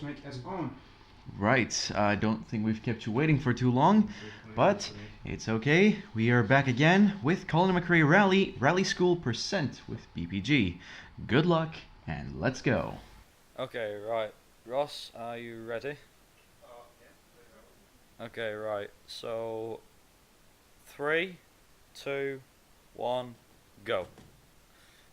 make as own. Right, I don't think we've kept you waiting for too long, but it's okay. We are back again with Colin McRae Rally School Percent with BPG. Good luck, and let's go. Okay, right. Ross, are you ready? Okay, right. So, 3, 2, 1, go.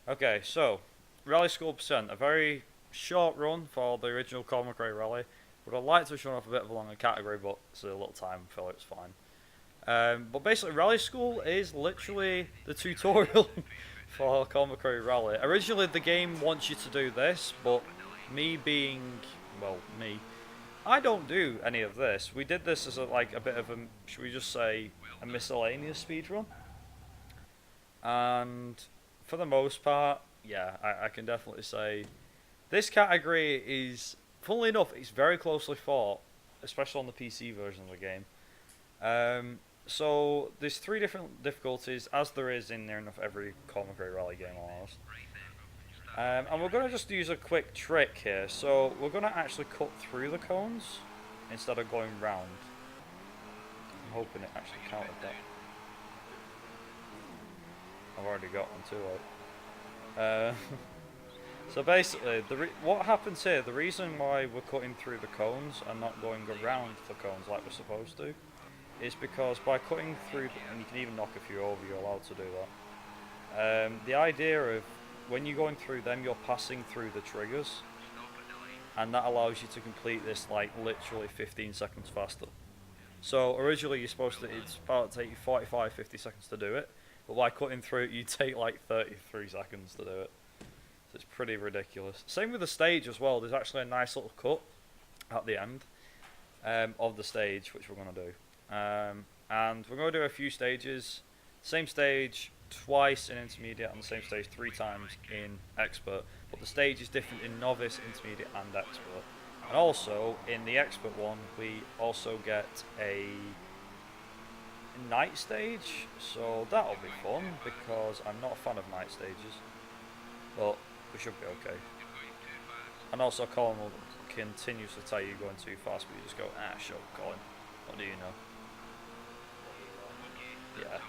Okay, so, Rally School Percent, a very short run for the original Colin McRae Rally. Would have liked to have shown off a bit of a longer category, but it's a little time filler, it's fine. But basically, Rally School is literally the tutorial for Colin McRae Rally. Originally, the game wants you to do this, but me being, well, me, I don't do any of this. We did this as a bit of a, should we just say, a miscellaneous speedrun. And for the most part, yeah, I can definitely say this category is, funnily enough, it's very closely fought, especially on the PC version of the game. So there's 3 different difficulties, as there is in near enough every Colin McRae Rally game almost. And we're going to just use a quick trick here. So we're going to actually cut through the cones instead of going round. I'm hoping it actually counted that. I've already got one too late. So basically, what happens here, the reason why we're cutting through the cones and not going around the cones like we're supposed to, is because by cutting through, and you can even knock a few over, you're allowed to do that. The idea of when you're going through them, you're passing through the triggers, and that allows you to complete this like literally 15 seconds faster. So originally it's about to take you 45-50 seconds to do it, but by cutting through it you take like 33 seconds to do it. So it's pretty ridiculous. Same with the stage as well. There's actually a nice little cut at the end of the stage, which we're going to do. And we're going to do a few stages. Same stage twice in intermediate and the same stage 3 times in expert, but the stage is different in novice, intermediate and expert. And also in the expert one we also get a night stage, so that'll be fun because I'm not a fan of night stages, but we should be okay. And also Colin will continuously tell you you're going too fast, but you just go, shut up Colin, what do you know? Yeah.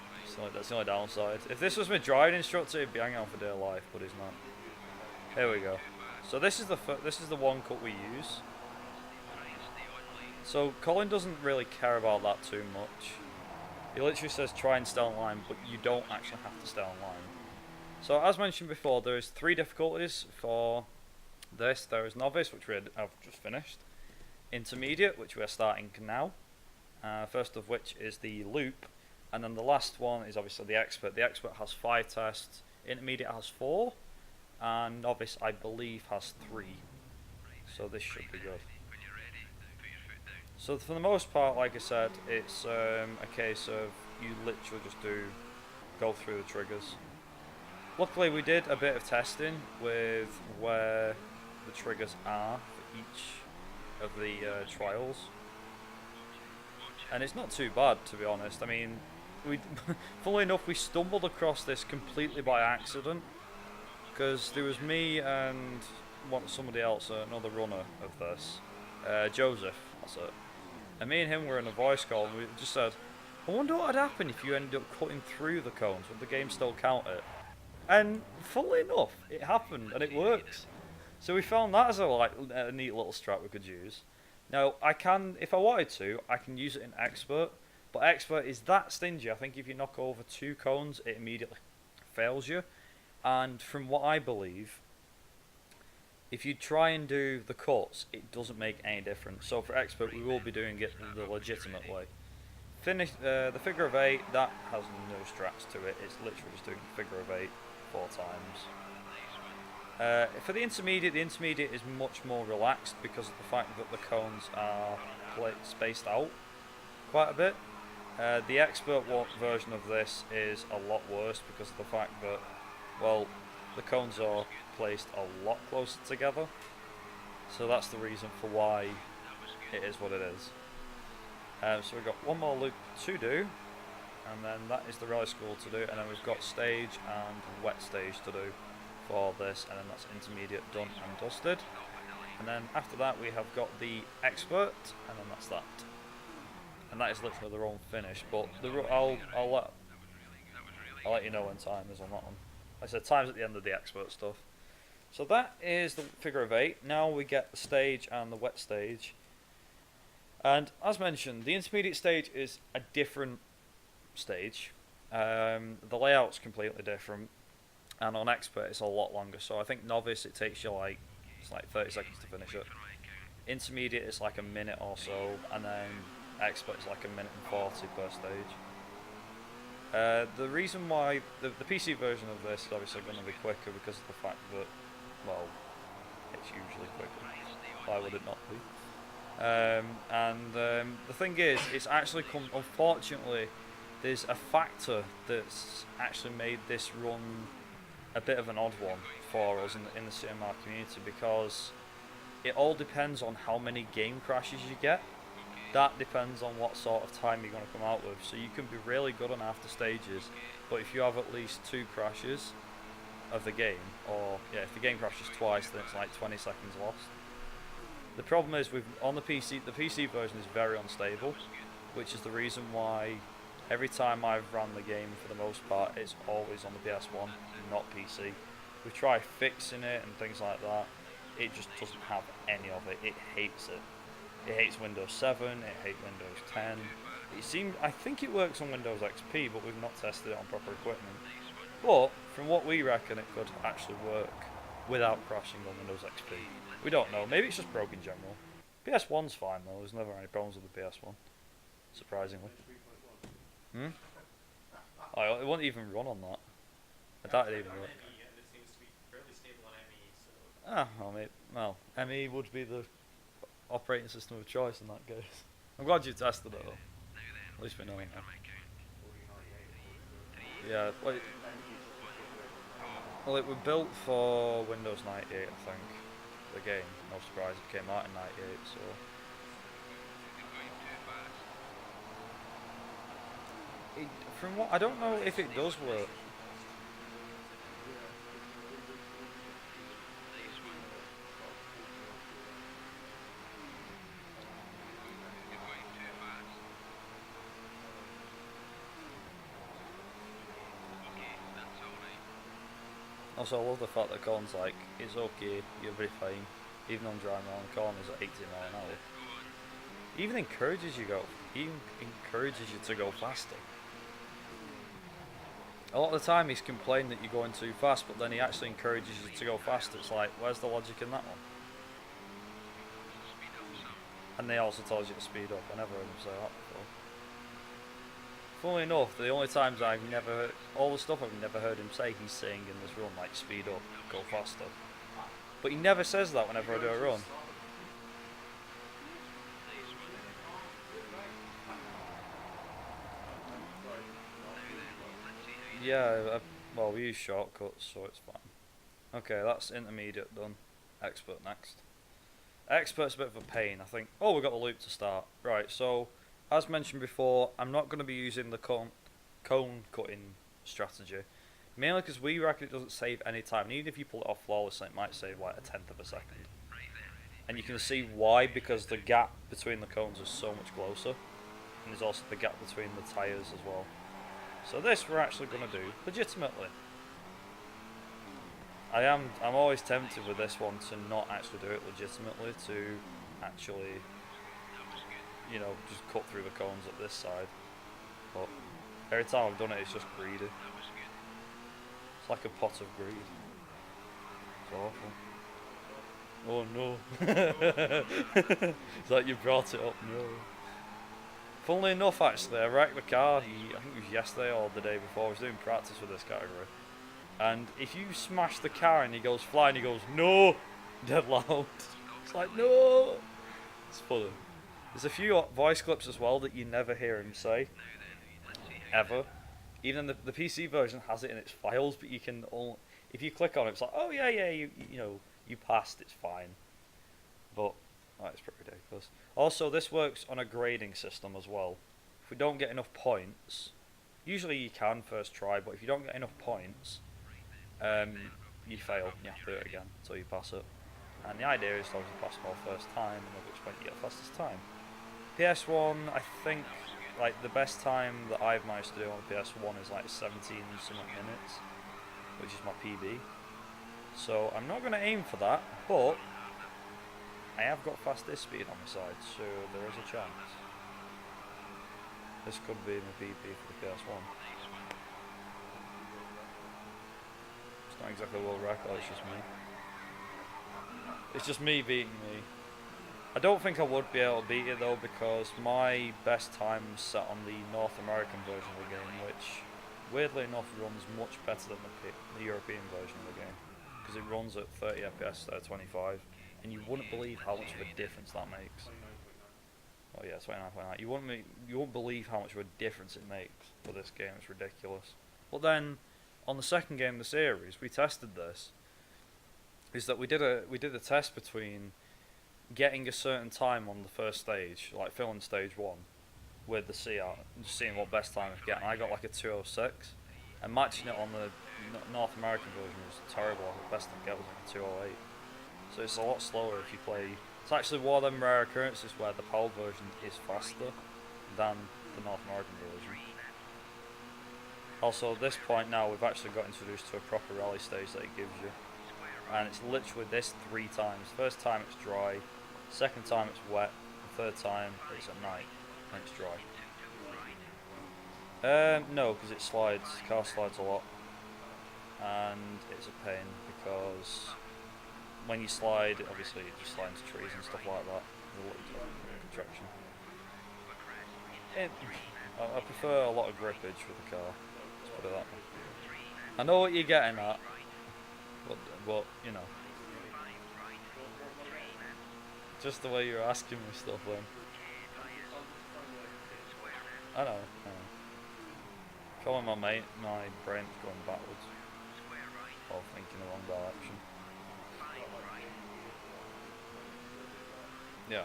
That's the only downside. If this was my driving instructor, he'd be hanging on for dear life, but he's not. Here we go. So this is the one cut we use. So Colin doesn't really care about that too much. He literally says try and stay on line, but you don't actually have to stay on line. So as mentioned before, there is 3 difficulties for this. There is novice, which I've just finished. Intermediate, which we are starting now. First of which is the loop. And then the last one is obviously the expert. The expert has 5 tests, intermediate has 4, and novice I believe has 3. So this should be good. So for the most part, like I said, it's a case of you literally just go through the triggers. Luckily we did a bit of testing with where the triggers are for each of the trials. And it's not too bad, to be honest. I mean, funnily enough, we stumbled across this completely by accident, because there was me and somebody else, another runner of this, Joseph, that's it. And me and him were in a voice call, and we just said, I wonder what would happen if you ended up cutting through the cones, would the game still count it? And funnily enough, it happened, and it works. So we found that as a neat little strat we could use. Now, if I wanted to, I can use it in expert, but expert is that stingy. I think if you knock over 2 cones, it immediately fails you. And from what I believe, if you try and do the cuts, it doesn't make any difference. So for expert, we will be doing it the legitimate way. Finish the figure of 8, that has no strats to it. It's literally just doing figure of 8 4 times. For the intermediate is much more relaxed because of the fact that the cones are spaced out quite a bit. The expert version of this is a lot worse because of the fact that, well, the cones are placed a lot closer together. So that's the reason for why it is what it is. So we've got one more loop to do, and then that is the rally school to do, and then we've got stage and wet stage to do for this, and then that's intermediate done and dusted. And then after that we have got the expert, and then that's that. And that is literally the run finished. But I'll let you know when time is on that one. Like I said, time's at the end of the expert stuff. So that is the figure of 8. Now we get the stage and the wet stage. And as mentioned, the intermediate stage is a different stage. The layout's completely different, and on expert it's a lot longer. So I think novice it takes you like 30 seconds to finish it. Intermediate is like a minute or so, and then expert is like a minute and 40 per stage. The reason why the PC version of this is obviously going to be quicker because of the fact that, well, it's usually quicker. Why would it not be? The thing is, it's actually unfortunately, there's a factor that's actually made this run a bit of an odd one for us in the CMR community, because it all depends on how many game crashes you get. That depends on what sort of time you're going to come out with. So you can be really good on after stages, but if you have at least 2 crashes of the game, or yeah, if the game crashes twice, then it's like 20 seconds lost. The problem is on the PC version is very unstable, which is the reason why every time I've run the game, for the most part, it's always on the PS1, not PC. We try fixing it and things like that. It just doesn't have any of it. It hates it. It hates Windows 7. It hates Windows 10. I think it works on Windows XP, but we've not tested it on proper equipment. But from what we reckon, it could actually work without crashing on Windows XP. We don't know. Maybe it's just broke in general. PS1's fine though. There's never any problems with the PS1, surprisingly. Oh, it won't even run on that. I doubt it even work. Well, ME would be the operating system of choice in that case. I'm glad you tested it though. At least we know now. Yeah, well, it was built for Windows 98, I think. The game, no surprise, it came out in 98, so. From what, I don't know if it does work. Also, I love the fact that Colin's like, it's okay, you'll be fine, even on driving around the corners at 80 mile an hour. He even encourages you to go faster. A lot of the time he's complaining that you're going too fast, but then he actually encourages you to go faster. It's like, where's the logic in that one? And they also tells you to speed up. I never heard him say that before. Funnily enough, the only times all the stuff I've never heard him say, he's saying in this run, like speed up, go faster. But he never says that whenever I do a run. Yeah, well, we use shortcuts, so it's fine. Okay, that's intermediate done. Expert next. Expert's a bit of a pain, I think. Oh, we've got the loop to start. Right, so, as mentioned before, I'm not going to be using the cone cutting strategy. Mainly because we reckon it doesn't save any time. And even if you pull it off flawlessly, it might save like 1/10 of a second. And you can see why, because the gap between the cones is so much closer. And there's also the gap between the tyres as well. So this we're actually going to do legitimately. I'm always tempted with this one to not actually do it legitimately, to actually, you know, just cut through the cones at this side. But every time I've done it, it's just greedy. It's like a pot of greed. It's awful. Oh no. It's like you brought it up, no. Funnily enough, actually, I wrecked the car, I think it was yesterday or the day before. I was doing practice with this category. And if you smash the car and he goes flying, he goes, no! Dead loud. It's like, no! It's funny. There's a few voice clips as well that you never hear him say. Ever. Even the PC version has it in its files, but you can if you click on it, it's like, oh yeah, you know, you passed, it's fine. But that's pretty ridiculous. Also, this works on a grading system as well. If we don't get enough points, usually you can first try, but if you don't get enough points, you fail. You have to do it again until you pass it. And the idea is to obviously pass them all first time, and at which point you get the fastest time. PS1, I think, like, the best time that I've managed to do on the PS1 is like 17 something minutes, which is my PB. So I'm not going to aim for that, but I have got fast disk speed on my side, so there is a chance. This could be my PB for the PS1. It's not exactly a world record, it's just me. It's just me beating me. I don't think I would be able to beat it though, because my best time was set on the North American version of the game, which weirdly enough runs much better than the European version of the game, because it runs at 30 FPS instead of 25, and you wouldn't believe how much of a difference that makes. Oh yeah, 29.9. You wouldn't believe how much of a difference it makes for this game. It's ridiculous. But then, on the second game of the series, we tested this. Is that we did a test between getting a certain time on the first stage, like filling stage 1, with the CR, and just seeing what best time I could get. And I got like a 206, and matching it on the North American version was terrible. The best I could get was like a 208. So it's a lot slower if you play. It's actually one of them rare occurrences where the PAL version is faster than the North American version. Also, at this point now, we've actually got introduced to a proper rally stage that it gives you. And it's literally this 3 times. First time it's dry, second time it's wet, the third time it's at night and it's dry. No, because it slides, the car slides a lot, and it's a pain because when you slide, obviously it just slides into trees and stuff like that. There's a little contraction. I prefer a lot of grippage with the car, let's put it that way. I know what you're getting at. But, you know, just the way you're asking me stuff then. I know. Calling my mate, my brain's going backwards. Or thinking the wrong direction. Yeah.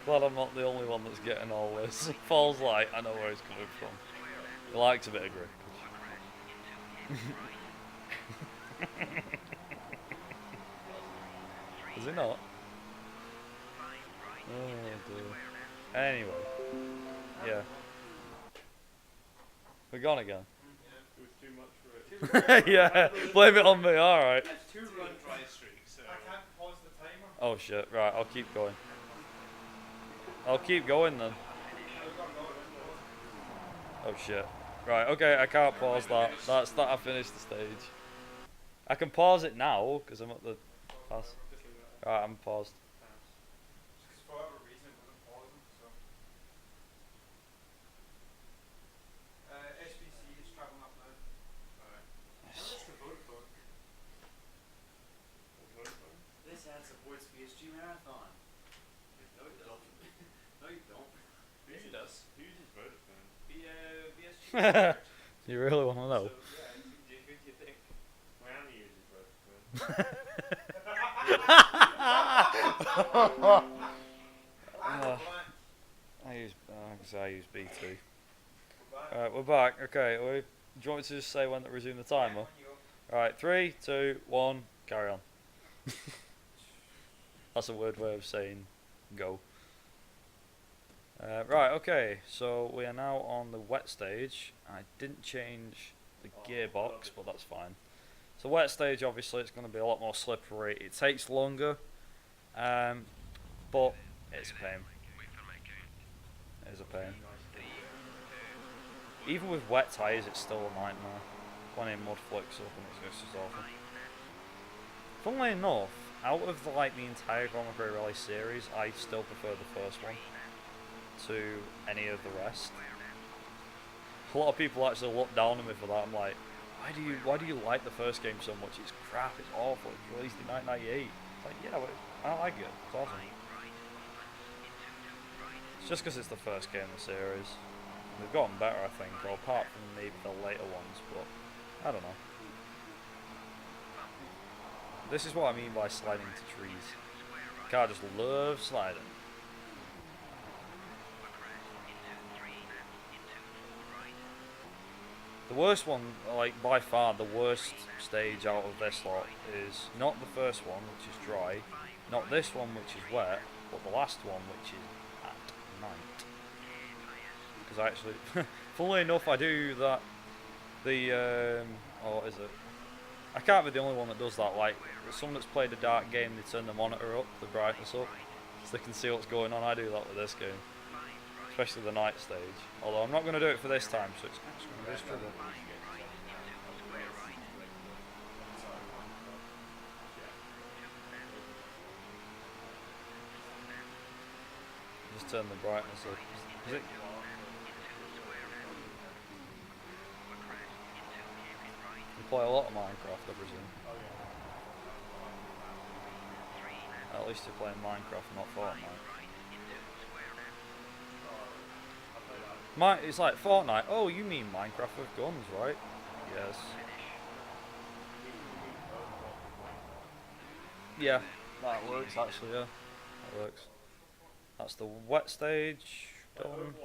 Glad I'm not the only one that's getting all this. Paul's like, I know where he's coming from. He likes a bit of grippage. Does he not? Oh dear. Anyway. Yeah. We're gone again. It was too much for it. Yeah, blame it on me, alright. It's 2 run dry streaks, so I can't pause the timer. Oh shit, right, I'll keep going. I'll keep going then. Oh shit. Right, okay, I can't pause that. That's that. I finished the stage. I can pause it now because I'm at the pass. Right, I'm paused. Just for whatever reason it wasn't pausing, so. SBC is travelling up now. Alright. What's the Vodafone? This ad supports PSG Marathon. No, it doesn't. No, you don't. Yes, it does. Who uses Vodafone? PSG. You really want to know? So, yeah, who do you think? Miami uses Vodafone. I use BT. Alright, we're back. Okay, do you want me to just say when to resume the timer? Alright, 3, 2, 1, carry on. That's a weird way of saying go. Right, okay, so we are now on the wet stage. I didn't change the gearbox, but that's fine. So wet stage, obviously, it's going to be a lot more slippery. It takes longer, but it's a pain. It is a pain. Even with wet tyres, it's still a nightmare. Plenty of mud flicks up and it's just awful. Funnily enough, out of the entire Colin McRae Rally series, I still prefer the first one to any of the rest. A lot of people actually look down on me for that. I'm like, why do you like the first game so much? It's crap, it's awful, it's released in 1998. It's like, yeah, but I like it, it's awesome. It's just because it's the first game in the series. They've gotten better, I think, or apart from maybe the later ones, but I don't know. This is what I mean by sliding into trees. The car just loves sliding. The worst one, like by far, the worst stage out of this lot is not the first one, which is dry, not this one, which is wet, but the last one, which is at night. Because I actually, funnily enough, I do that. Oh, what is it? I can't be the only one that does that. Like, someone that's played a dark game, they turn the monitor up, the brightness up, so they can see what's going on. I do that with this game, especially the night stage. Although I'm not going to do it for this time, so it's going to be a struggle. Just turn the brightness up. Is it? You play a lot of Minecraft, I presume. At least you're playing Minecraft, not Fortnite. It's like Fortnite. Oh, you mean Minecraft with guns, right? Yes. Yeah, that works actually, yeah. That works. That's the wet stage. Done.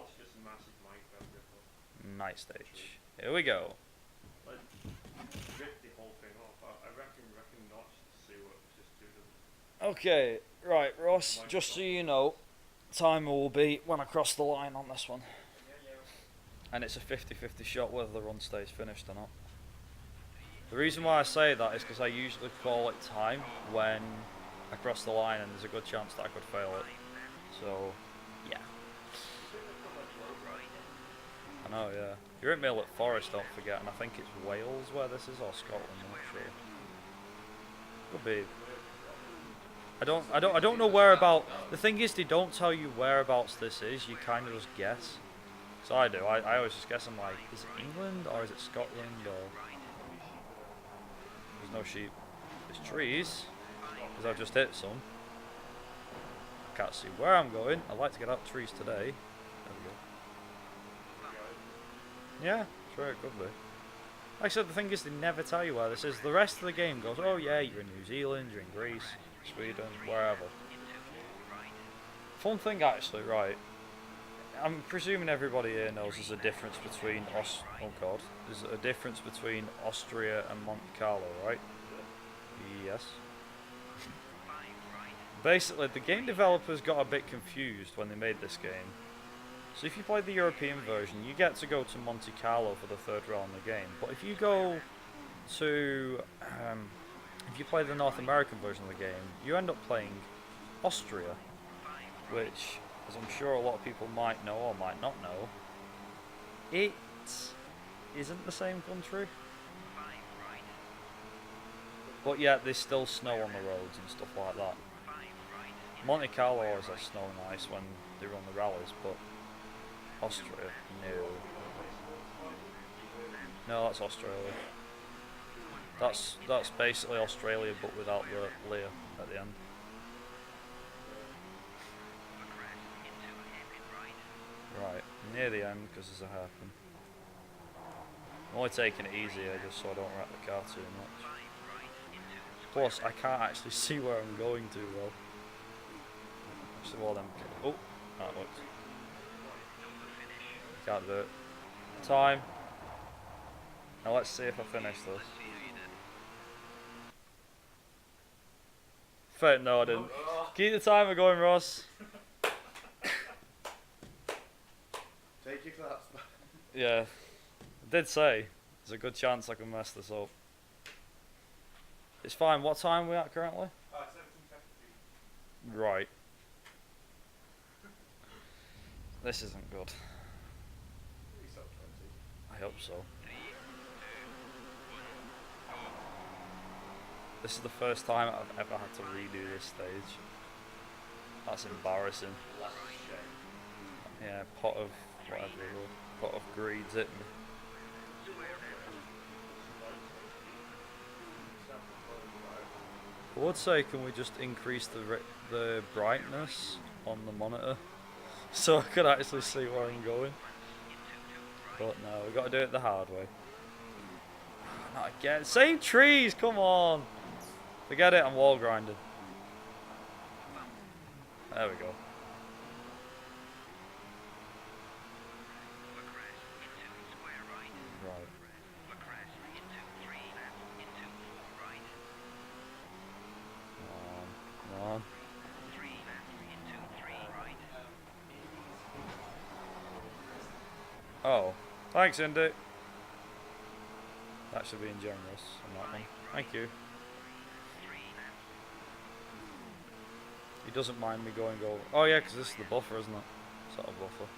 Night stage. Here we go. Okay, right, Ross, just so you know, timer will be when I cross the line on this one. And it's a 50-50 shot whether the run stays finished or not. The reason why I say that is because I usually call it time when I cross the line and there's a good chance that I could fail it. So, yeah. I know, yeah. You're at Mill at Forest, don't forget, and I think it's Wales where this is, or Scotland, I'm not sure. Could be. I don't know whereabouts. The thing is, they don't tell you whereabouts this is. You kind of just guess. So I do. I always just guess. I'm like, is it England or is it Scotland or? There's no sheep. There's trees, because I've just hit some. I can't see where I'm going. I'd like to get out trees today. There we go. Yeah, sure it could be. Like I said, the thing is, they never tell you where this is. The rest of the game goes, oh yeah, you're in New Zealand, you're in Greece, Sweden, wherever. Fun thing actually, right, I'm presuming everybody here knows there's a difference between there's a difference between Austria and Monte Carlo, right? Yes. Basically, the game developers got a bit confused when they made this game. So if you play the European version, you get to go to Monte Carlo for the third round of the game. But if you go to, if you play the North American version of the game, you end up playing Austria, which, as I'm sure a lot of people might know or might not know, it isn't the same country. But yet there's still snow on the roads and stuff like that. Monte Carlo always has snow and ice when they run the rallies, but Austria, no. No, that's Australia. That's basically Australia, but without the layer at the end. Right, near the end because there's a hairpin. I'm only taking it easy here just so I don't wreck the car too much. Plus, I can't actually see where I'm going too well. So all them. Oh, that works. Can't do it. Time. Now let's see if I finish this. No, I didn't. Keep the timer going, Ross. Take your claps back. Yeah, I did say there's a good chance I can mess this up. It's fine. What time are we at currently? 17:50. Right. This isn't good. I hope so. This is the first time I've ever had to redo this stage. That's embarrassing. Yeah, pot of whatever it was. Pot of greed's hit me. I would say, can we just increase the brightness on the monitor so I could actually see where I'm going? But no, we've got to do it the hard way. Not again. Same trees, come on! Forget it, I'm wall grinding. There we go. Right. Oh, thanks, Indy. Actually being generous on that one. Thank you. He doesn't mind me going over. Oh yeah, because this is the buffer, isn't it? Sort of buffer.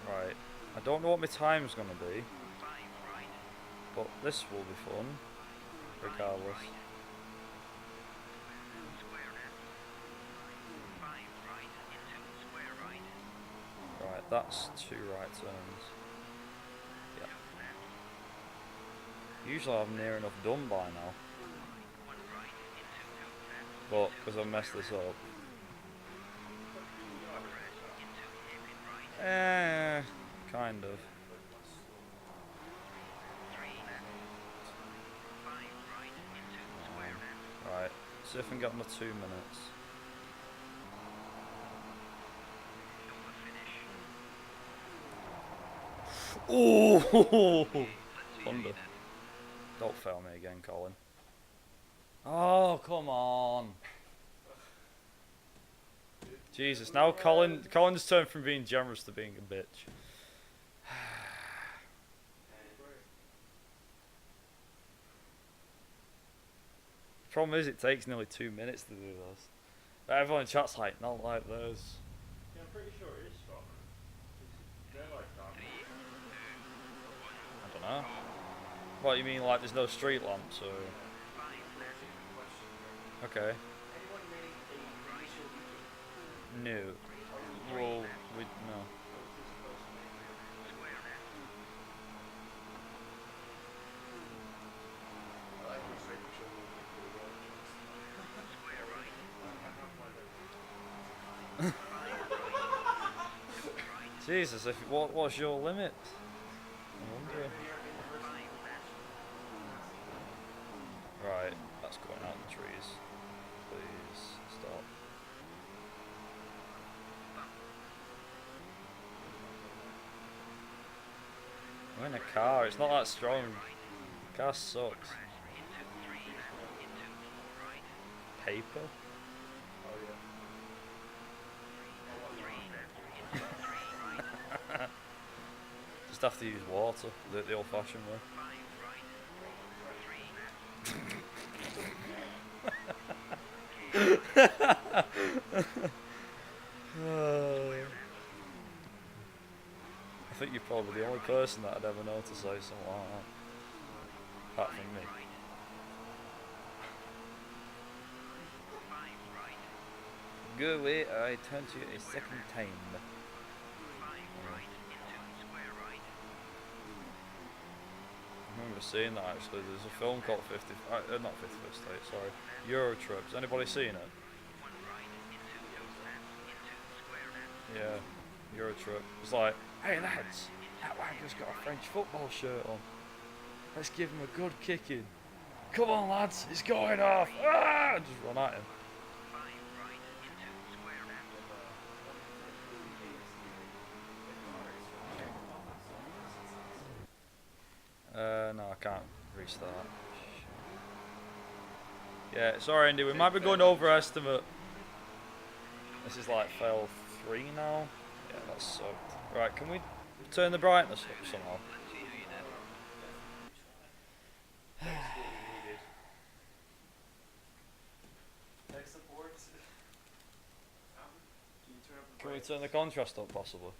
Right. I don't know what my time's gonna be, but this will be fun, regardless. Right, that's 2 right turns. Yeah. Usually I'm near enough done by now. But, because I messed this up. Kind of. Right, see if I can get on the 2 minutes. Oh! Thunder. Don't fail me again, Colin. Oh, come on. Jesus, now Colin's turned from being generous to being a bitch. Problem is, it takes nearly 2 minutes to do this. But everyone in chat's like, not like this. Yeah, I'm pretty sure it is Scotland. They're like that. I don't know. What, you mean like there's no street lamps or... Okay. No. Well, we... no. Jesus, if what's your limit? I wonder. Right, that's going out in the trees. Please stop. I'm in a car, it's not that strong. The car sucks. Paper? Just have to use water, the old fashioned way. I think you're probably the only person that I'd ever know to say something like that. Apart from me. Go away, I turn to you a second time. I remember seeing that actually. There's a film called not 51st State, sorry. Euro Trip. Has anybody seen it? Yeah, Euro Trip. It's like, hey lads, that wanker's got a French football shirt on. Let's give him a good kicking. Come on lads, it's going off. Ah! Just run at him. No, I can't restart. Yeah, sorry Andy, we might be going over estimate. This is like fail 3 now. Yeah, that's sucked. Right, can we turn the brightness up somehow? Can we turn the contrast up possibly?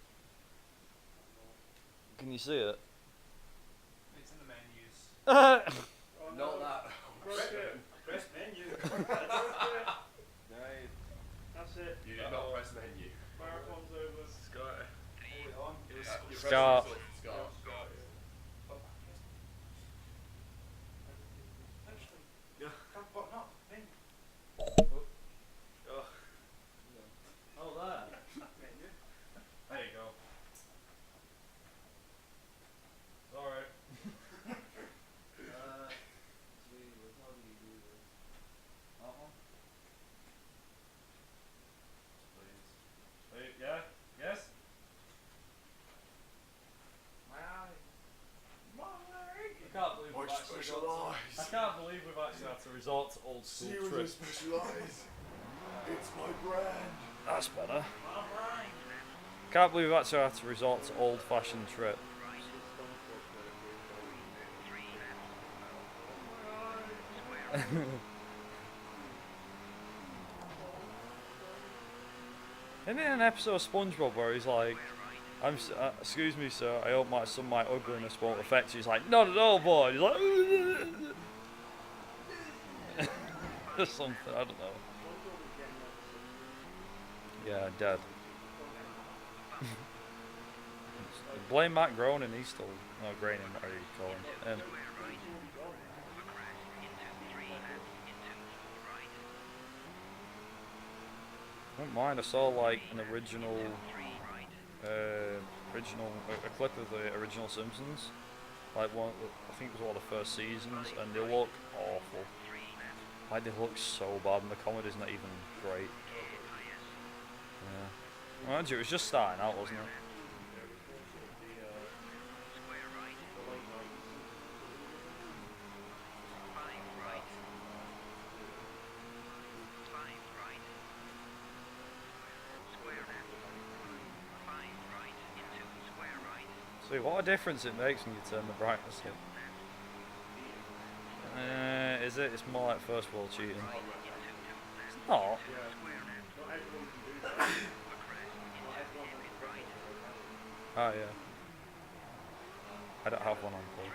Can you see it? It's in the menus. Not that. Press menu. Right. That's it. You did not press menu. Marathon's over. Scott. Scott. Scott. Oh, there. There you go. Sorry. How do you do this? That one? Yeah? Yes? My eye. I can't believe we've actually got to, I can't believe we've actually had to resort to old school tricks. Specialise. It's my brand. That's better. Can't believe we've actually had to resort to old-fashioned trip. Isn't it an episode of SpongeBob where he's like, excuse me sir, I hope some of my ugliness won't affect you. He's like, not at all boy. He's like, or something, I don't know. Yeah, dead. Blame Matt Groening, he's still, no, Groening, whatever you call him. I don't mind, I saw like an original, a clip of the original Simpsons, like I think it was one of the first seasons, and they look awful. Like they look so bad, and the comedy's not even great. Yeah. Well, it was just starting out, wasn't it? See, what a difference it makes when you turn the brightness up. Is it? It's more like first world cheating. It's not. Oh yeah. I don't have one on full.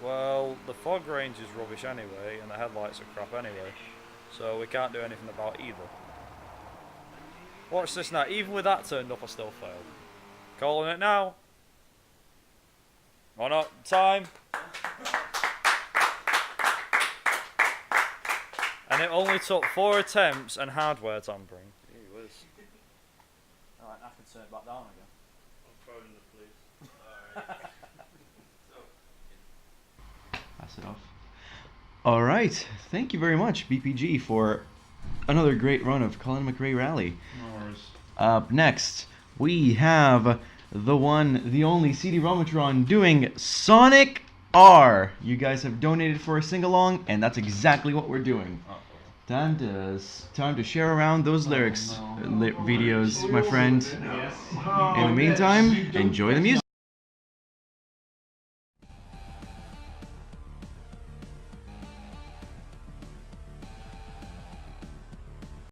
Well, the fog range is rubbish anyway, and the headlights are crap anyway. So we can't do anything about either. Watch this now, even with that turned up I still failed. Calling it now. On up, time. And it only took 4 attempts and hardware tampering. Gee whiz. Alright, I can turn it back down again. I'm phoning the police. Alright. Pass it off. Alright, thank you very much, BPG, for another great run of Colin McRae Rally. Up next, we have the one, the only CD Romatron doing Sonic R. You guys have donated for a sing-along, and that's exactly what we're doing. Time to share around those lyrics videos, my friend. In the meantime, enjoy the music.